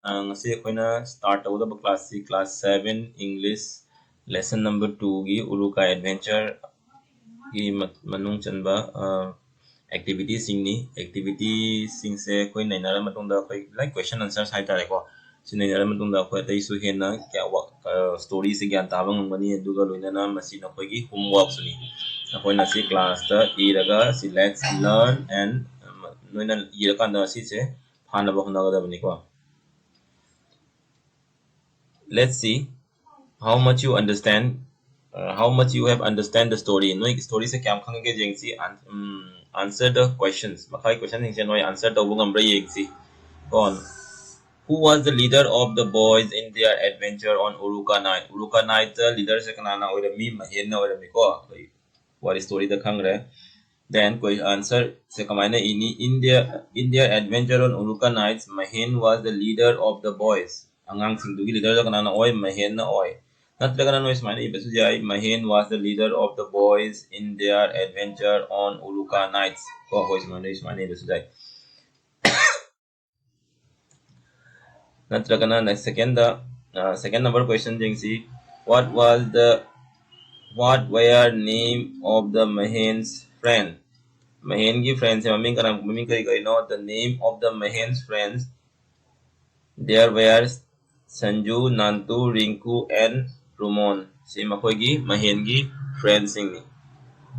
ngasi akoina start tawdaba class si class 7 English lesson number 2 gi Uruka adventure gi manung chanba activity sing ni activity sing se koi nainara matungda koi like question answers hai tare ko si nainara matungda koi tai su hena kya story se gyan tabang ngani aduga loinana masi na koi gi homework suni akoina si class ta iraga si let's learn and noina irakanda si se phana ba hona ga bani ko. Let's see how much you understand, how much you have understand the story. No story se kyam khange jengsi answer the questions. Makai question se no answer the bungam bre yengsi. Go on. Who was the leader of the boys in their adventure on Uruka Night? Uruka Night leader se kanana oira mi mahen na oira mi ko. What story the khangre? Then answer se kamaina ini in their adventure on Uruka Nights, Mahen was the leader of the boys. Angang sing dugi leader kanana oy Mahen na oy. Natragana no ismaina ibesu jai Mahen was the leader of the boys in their adventure on Uruka Nights. Ko ko ismaina ibesu jai. Natragana next second number question jengsi what were name of the Mahen's friend? Mahen ki friends hai mami kari no the name of the Mahen's friends there were Sanju, Nantu, Rinku and Rumon. Si makoy gi Mahen gi friends sing ni.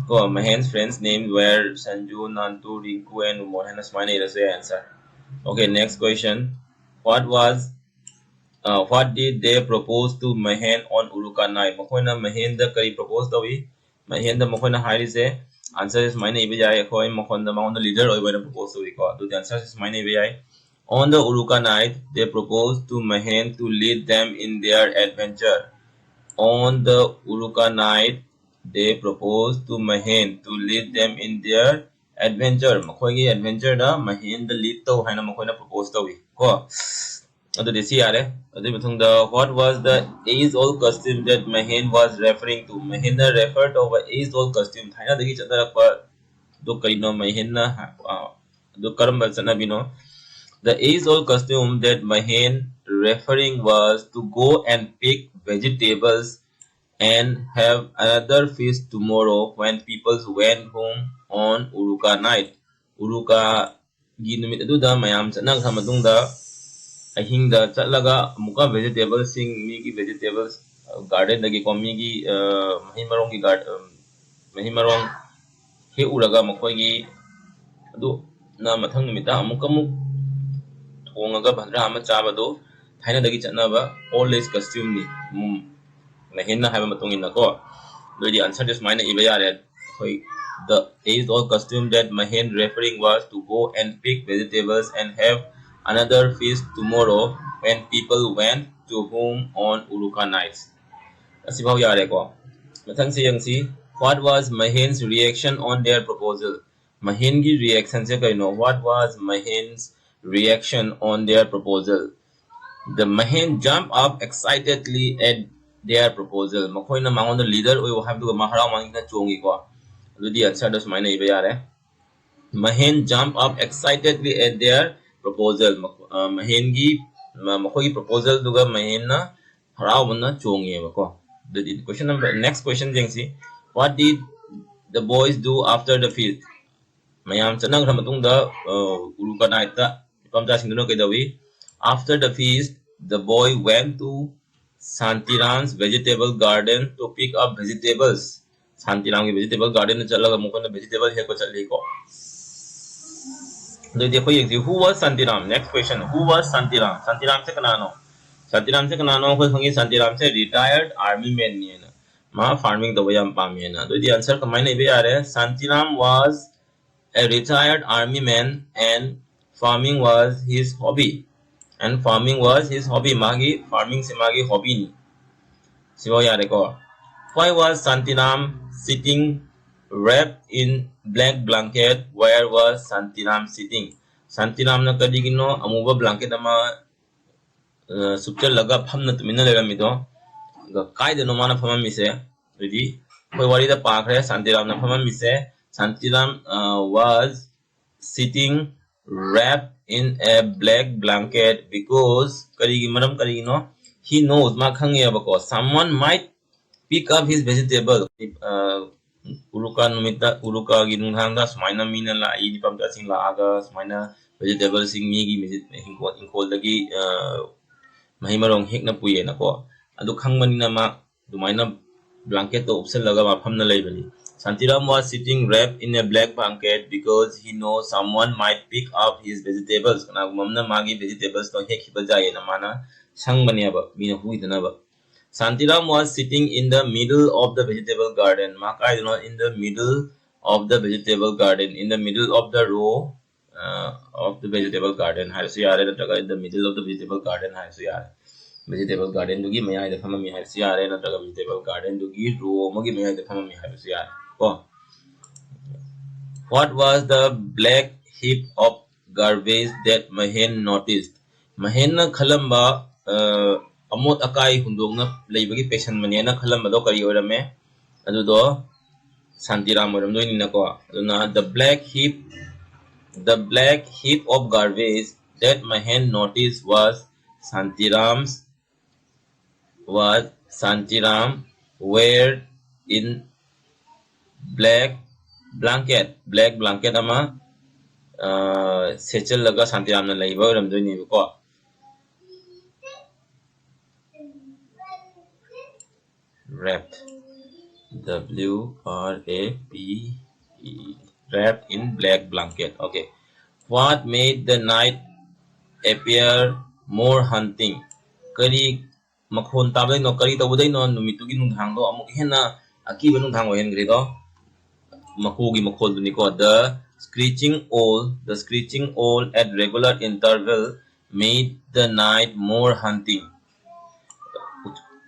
Ko Mahen's friends names were Sanju, Nantu, Rinku and Rumon. Hanas mine is the answer. Okay, next question. What did they propose to Mahen on Uruka Night? Makoy na Mahen da kari propose dawi. Mahen da makoy na hari se answer is mine ibi jai koy makon da maon the leader oy wena propose dawi ko. So the answer is mine ibi jai. On the Uruka Night, they proposed to Mahen to lead them in their adventure. On the Uruka Night, they proposed to Mahen to lead them in their adventure. Makoy gi adventure da Mahen the lead to haina makoy na propose dawi ko. Ado desi yare. Ado bathung da what was the age-old costume that Mahen was referring to? Mahen na referred to the age-old costume. Haina degi chandara pa do karino Mahen na do karamba chana bino. The age-old custom that Mahen referring was to go and pick vegetables and have another feast tomorrow when people went home on Uruka Night. Uruka gi numit adu da mayam chanang hamadung da ahing da chatlaga muka vegetables sing mi gi vegetables garden dagi komi gi mahimarong gi mahimarong he uraga makoi gi adu na mathang numita amuk ongaga bhandra ama chaba do thaina dagi chatnaba old age costume ni Mahen haiba matung inna ko do the answer is mine iba yare hoi the age old costume that Mahen referring was to go and pick vegetables and have another feast tomorrow when people went to home on Uruka Nights. Asibaw yare ko mathang se yang si what was Mahen's reaction on their proposal? Mahen ki reaction se kaino what was Mahen's reaction on their proposal? The Mahen jumped up excitedly at their proposal. Makoy na mangon the leader we have to maharaw mangin na chongi ko. Do the answer das mine iba yare. Mahen jumped up excitedly at their proposal. Mahen gi makoy proposal duga Mahen na haraw na chongi ko. The question number next question jengsi what did the boys do after the feast? Mayam chanang ramatung da Uruka Night ta pamja singno kedawi. After the feast, the boy went to Santiram's vegetable garden to pick up vegetables. Santiram ki vegetable garden में चला गया मुकन vegetable है को चली को. तो देखो ये who was Santiram? Next question. Who was Santiram? Santiram से कनानो. Santiram से कनानो को संगी Santiram से retired army man नहीं है ना. माँ farming तो वही हम पामी है ना. तो ये answer कमाई नहीं भी आ रहे. Santiram was a retired army man and farming was his hobby. And farming was his hobby. Magi farming se magi hobby ni. Sibo yare ko. Why was Santiram sitting wrapped in black blanket? Where was Santiram sitting? Santiram na kadi gino amuba blanket ama subcha laga phamna tumina lega mido. Kai de no mana phama mise. Ready? Koi wari da pakre Santiram na phama mise. Santiram was sitting wrapped in a black blanket because karigi maram karigi no he knows ma khange abako someone might pick up his vegetable. Uruka numita uruka gi nunghangda sumaina mina la I ni pam ta sing la aga sumaina vegetable sing mi gi hinkol dagi mahi marong hekna puye na ko adu khangmani na ma dumaina blanket to upsel laga ma phamna leibani. Santiram was sitting wrapped in a black blanket because he knows someone might pick up his vegetables. Kana mamna magi vegetables to hek hiba jaye na mana sangbani aba mina huidana ba. Santiram was sitting in the middle of the vegetable garden. Maka in the middle of the vegetable garden, in the middle of the row of the vegetable garden. Haisu yare nataga in the middle of the vegetable garden haisu yare. Vegetable garden dugi mayai da phama mi haisu yare nataga vegetable garden dugi row magi mayai da phama mi haisu yare. Oh. What was the black heap of garbage that Mahen noticed? Mahen na khalamba amot akai hundongna leibagi patient mani na khalamba do kari orame adu do Santiram oram do ni na ko aduna the black heap of garbage that Mahen noticed was Santiram wearing in black blanket ama sechel laga Santiram na leiba oram do ni ko wrapped WRAPE wrapped in black blanket. Okay. What made the night appear more hunting? Kari makhon tabay no kari tabudai no numitugi nung hang do amuk hena akiba nung hang ohen grido makugi makhol duni ko the screeching owl at regular interval made the night more hunting.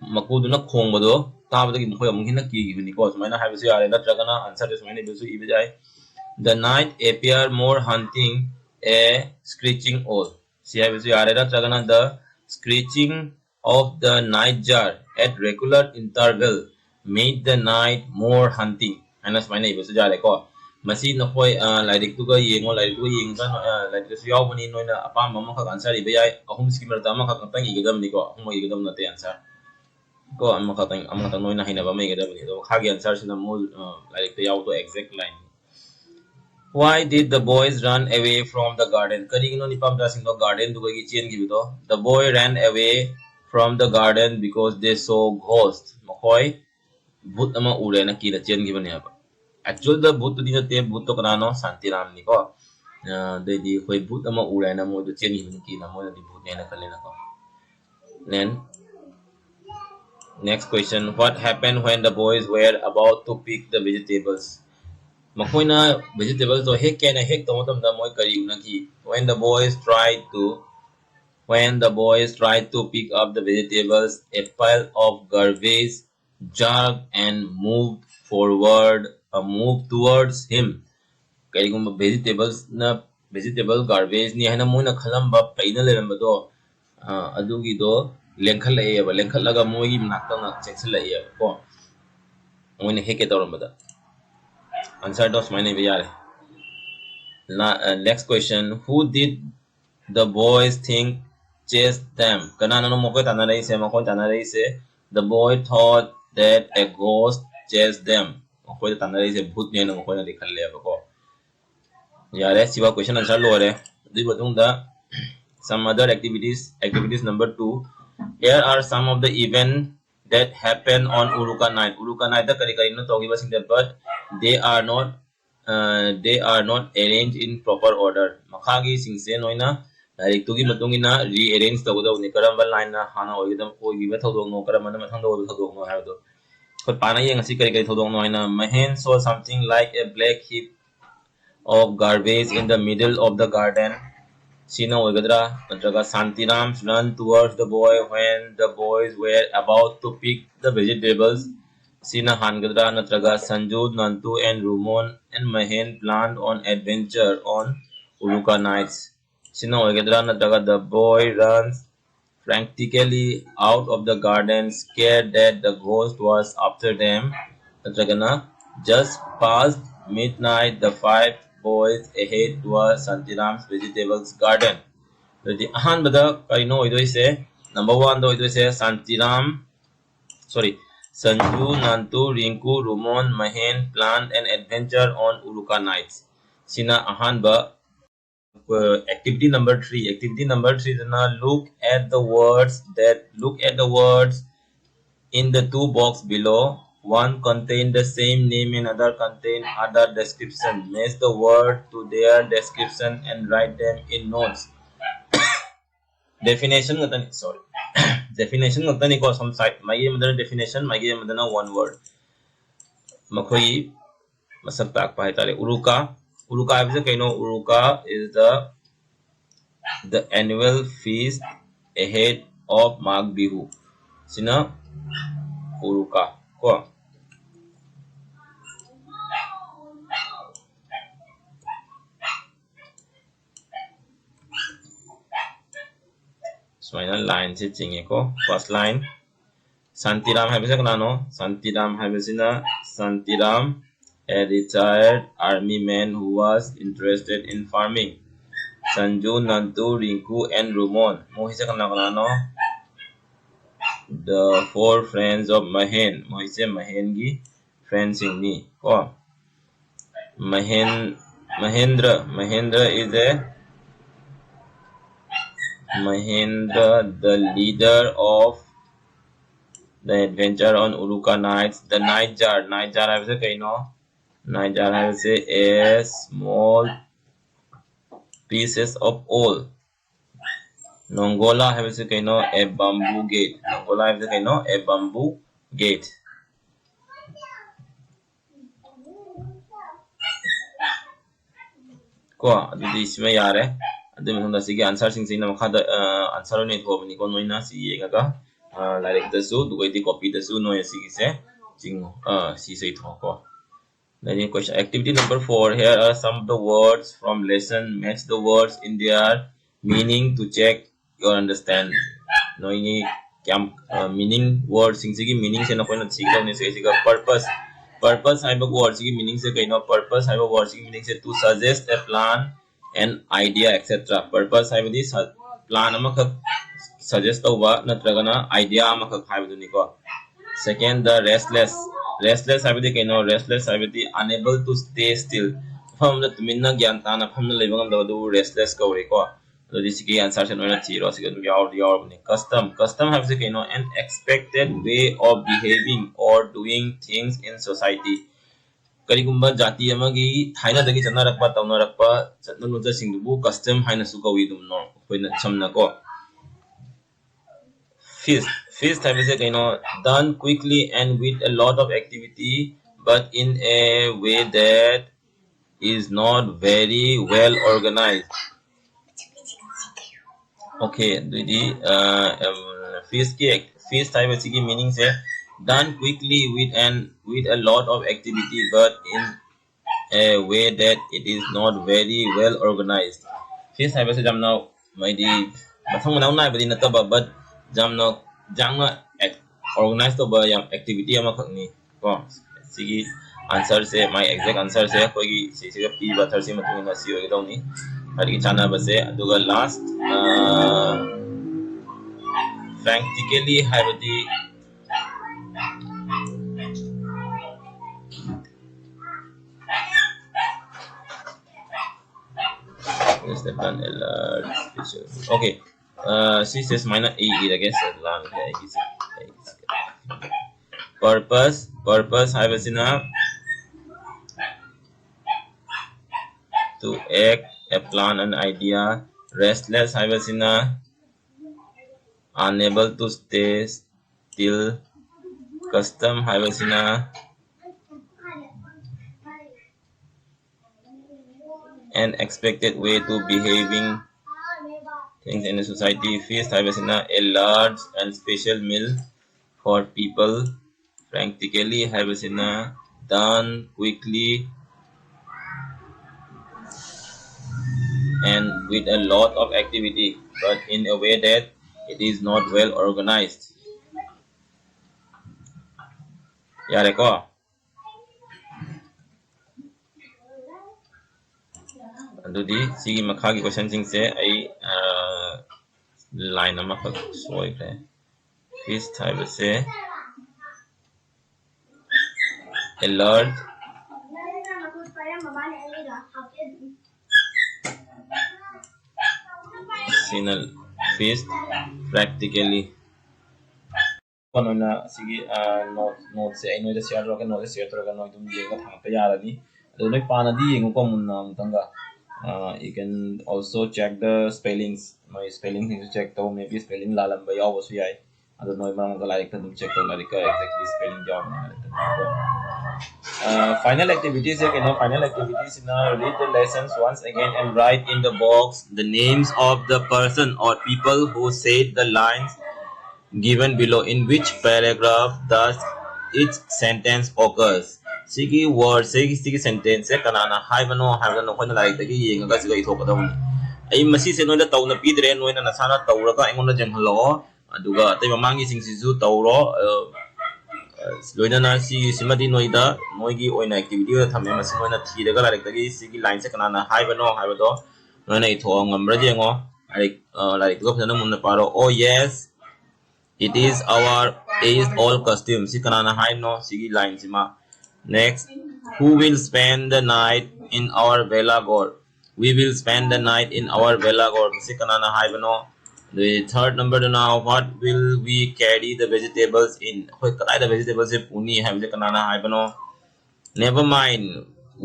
Makuduna khongbado tabadagi mukhoy amuk hena ki gibni ko sumaina haibusu yare natragana answer is sumaina bisu ibijai. The night appeared more hunting a screeching owl. See haibusu yare natragana the screeching of the nightjar at regular interval made the night more hunting. Aina sumaina ibisu jare ko masi nakoi lairik tuga yengo lairik tuga yengga lairik su yawbani noina apamba makak answer ibijai ahum skimmer ta makak tang igadam ni ko ahum igadam nate answer ko amakatang noina hinaba may igadam ni do khagi answer sina mo lairik tu yaw to exact line. Why did the boys run away from the garden? Karigino ni pamda sing the garden duga gi chen gi bito. The boy ran away from the garden because they saw ghosts. Makoi bhut ama ure na kila chen gi bani aba. Actual the bhut di na te bhut to kanano Santiram ni ko. De di koi bhut ama ure na mo do chen gi bani kila mo di bhut na kale na ko. Then next question, what happened when the boys were about to pick the vegetables? Makoina vegetables to hek kana hek to matam da moi kari una ki when the boys tried to pick up the vegetables a pile of garbage jerked and moved towards him. Kari gum vegetable garbage ni haina moina khalamba paina leramba do adugi do lenkhalaga moi gi nakta na cheksala ya ko moina heke toramba da answer dos mine be yare. Next question, who did the boys think chased them? Kana no mo ko tanare se mo ko tanare se the boy thought that a ghost chased them. Mo ko tanare se bhut ne no ko na dikhal le ko yare siwa question answer lo re di batung da some other activities number 2. Here are some of the events that happen on Uruka night da kari no togi basing that but they are not arranged in proper order. Makhagi singse noina like tugi matungina rearrange tawdo ni karamba line na hana oigidam oigiba thodong no karamana mathang do thodong no hado ko pana yang si kari thodong no ina Mahen saw something like a black heap of garbage in the middle of the garden. Sina oigadra natraga Santiram ran towards the boy when the boys were about to pick the vegetables. Sina Hangadra Natraga Sanju, Nantu and Rumon and Mahen planned on adventure on Uruka nights. Sina Oigadra Natraga the boy runs frantically out of the garden scared that the ghost was after them. Natragana just past midnight the 5 boys ahead towards Santiram's vegetables garden. The ahanbada karino oidoise number 1 do oidoise Sanju, Nantu, Rinku, Rumon, Mahen plan an adventure on Uruka nights. Sina ahanba activity number 3. Activity number 3 is na look at the words in the two box below. One contain the same name and other contain other description. Match the word to their description and write them in notes. Definition definition ngatan ko some site magi madana definition magi madana one word makhoi masak tak pa haitare uruka is kaino uruka is the annual feast ahead of Magh Bihu sina uruka ko sumaina line se chinge ko first line Santiram habisa kanano Santiram habisina Santiram, a retired army man who was interested in farming. Sanju, Nantu, Rinku, and Rumon. Mohise kanano the four friends of Mahen. Mohise Mahen gi friends in me. Oh, Mahendra is the leader of the adventure on Uruka nights. The nightjar I will say nightjar I will say a small pieces of oil. Nongola I will say a bamboo gate. Nongola I will say a bamboo gate. Ko adudi isme yare adu methonda sige answer sing sing na makha answer ne thobani ko noina si yega like the su do the copy the su no sige se jingo si se thoko. Then question activity number 4. Here are some of the words from lesson. Match the words in their meaning to check your understanding. No ini kyam meaning word sing sigi meaning se na koi na sikta ne se siga purpose I have word sigi meaning se kai no purpose I have word sigi meaning se to suggest a plan an idea etc. Purpose I have this plan amakak suggest over natragana idea amakak haibuduni ko. Second, the restless habiti kaino restless habiti unable to stay still from the minna gyan tana from the living of the restless kauri ko. So this is answer se noina zero second yaur bani custom habiti kaino an expected way of behaving or doing things in society. Karigumba jati amagi thaina dagi chana rakpa tauna rakpa chatna nuja singbu custom haina su kawi dum no koina chamna ko. Feast time is done quickly and with a lot of activity, but in a way that is not very well organized. Okay, feast time is meaning say done quickly with a lot of activity, but in a way that it is not very well organized. Feast time is jamna may di mathang manaw na but jamna organized to yang activity amakak ni ko sige answer se my exact answer se koi si siga p bathar se matungina si oi daw ni hari chana base aduga last practically habati is that done alert okay she says minus a I guess purpose habasina to act a plan an idea. Restless habasina unable to stay still. Custom habasina an expected way to behaving things in a society. Feast habasina a large and special meal for people. Practically habasina done quickly and with a lot of activity, but in a way that it is not well organized. Yare ko अदुदी सिगी मखा की question सिंग से आई लाइन अमा खक सोइख्रे feast हाइबसे alert signal feast practically कोनोना सिगी नोट से आई नोट शेयर रोके नोट शेयर तो नोट तुम ये का थांग पे यारनी अदु नोई पानादी येंगो को Munna मुतंगा you can also check the spellings my spelling things check to maybe spelling lalam ba yaw wasu yai adu noi ma ga like to check to like exactly spelling job final activities है कि final activities in read the lessons once again and write in the box the names of the person or people who said the lines given below in which paragraph does each sentence occurs sigi word sigi sentence se kanana haibano haibano khona like tagi yenga siga ithokadawni ai masi se noina tawna pidre noina nasana tawraga aingonda jemhalo aduga tai mamangi singsisu tawro loina si simadi noida noigi oina activity da thame masi noina thiraga like tagi sigi line se kanana haibano haibado noina itho ngamra jengo like go phana munna paro oh yes it is all costume si kanana hai no sigi line sima next who will spend the night in our villa god we will spend the night in our villa god si kanana hai bano the third number now what will we carry the vegetables in hoi kadai the vegetables se puni hai si kanana hai bano never mind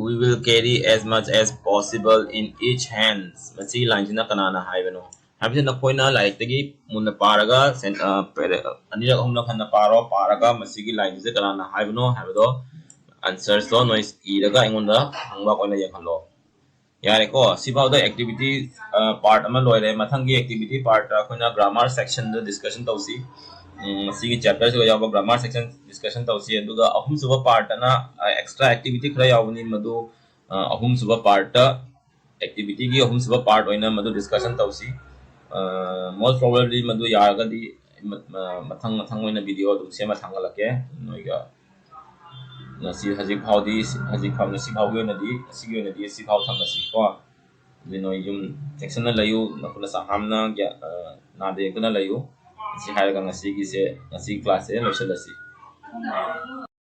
we will carry as much as possible in each hands masi line sina kanana hai bano habse na koina like tagi munna paraga anira humna khanna paraga masigi line se kanana haibno habdo answers do noise iraga ingonda hangba koina yakhallo yare ko sibau the activity part ama loire mathangi activity part koina grammar section the discussion tausi sigi chapter se yawa grammar section discussion tausi aduga ahum suba part na extra activity khara yawni madu ahum suba part activity ki ahum suba part oina madu discussion tausi most probably madu yaragadi mathang mathang oina video dum sema thangalake noiga nasi haji phawdi haji pham nasi phawge na di asigi oina di si phaw thamasi ko dinoi yum section na layu nakuna sahamna ya na de kana layu si haraga nasi gi se nasi class se losalasi